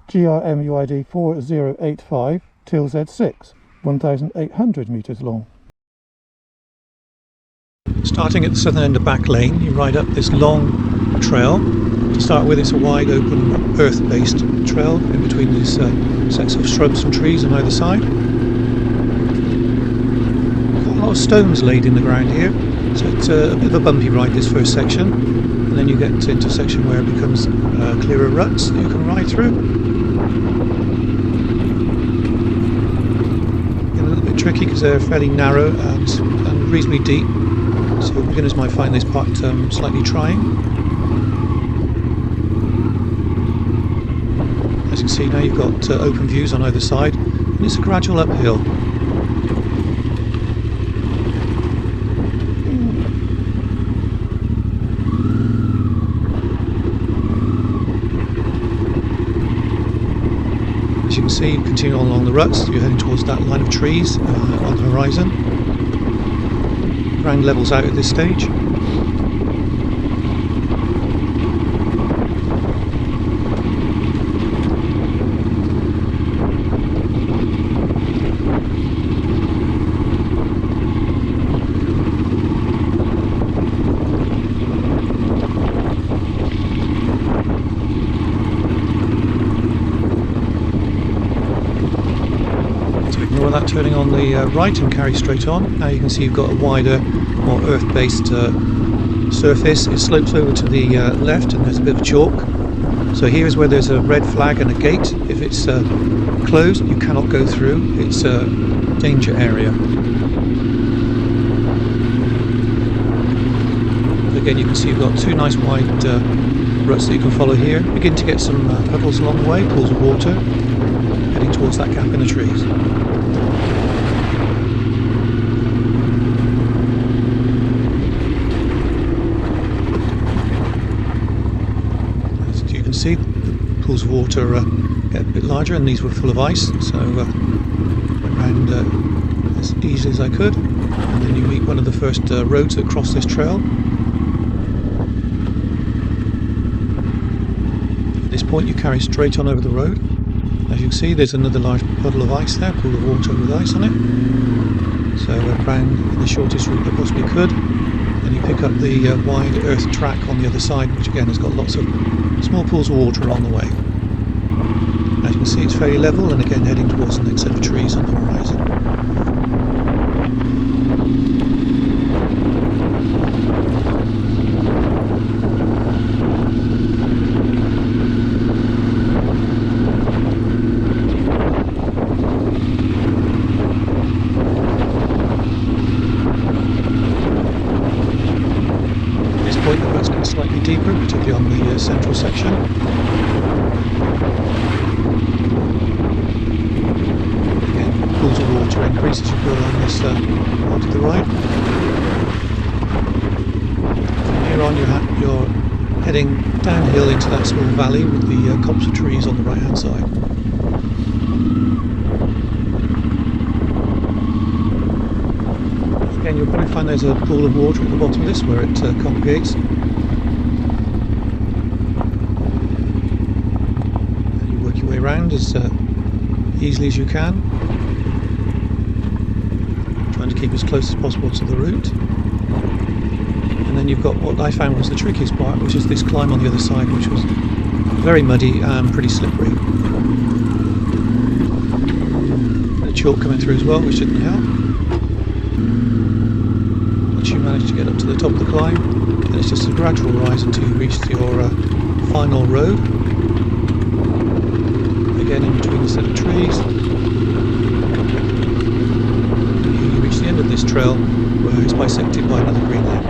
GRMUID 4085 Tilshead 6, 1,800 metres long. Starting at the southern end of Back Lane, you ride up this long trail. To start with, it's a wide open earth-based trail in between these sets of shrubs and trees on either side. Got a lot of stones laid in the ground here, so it's a bit of a bumpy ride this first section, and then you get into a section where it becomes clearer ruts that you can ride through. Get a little bit tricky because they're fairly narrow and reasonably deep, so beginners might find this part slightly trying. As you can see now, you've got open views on either side, and it's a gradual uphill. As you can see, you continue on along the ruts, you're heading towards that line of trees on the horizon. Ground levels out at this stage. Ignore that, turning on the right and carry straight on. Now you can see you've got a wider, more earth-based surface. It slopes over to the left and there's a bit of chalk. So here is where there's a red flag and a gate. If it's closed, you cannot go through. It's a danger area. Again, you can see you've got two nice wide ruts that you can follow here. Begin to get some puddles along the way, pools of water, heading towards that gap in the trees. As you can see, the pools of water get a bit larger, and these were full of ice, so went round as easily as I could. And then you meet one of the first roads that cross this trail. At this point you carry straight on over the road. As you can see, there's another large puddle of ice there, pool of water with ice on it. So we're round in the shortest route that possibly could. Then you pick up the wide earth track on the other side, which again has got lots of small pools of water along the way. As you can see, it's fairly level, and again heading towards the next set of trees on the horizon. The ruts get slightly deeper, particularly on the central section. Again, pools of water increase as you go along this part of the ride. From here on, you're heading downhill into that small valley with the copse of trees on the right hand side. Again, you'll probably find there's a pool of water at the bottom of this where it congregates. And you work your way around as easily as you can, trying to keep as close as possible to the route. And then you've got what I found was the trickiest part, which is this climb on the other side, which was very muddy and pretty slippery. The chalk coming through as well, which didn't help. You manage to get up to the top of the climb, and it's just a gradual rise until you reach your final road. Again, in between the set of trees, you reach the end of this trail where it's bisected by another green lane.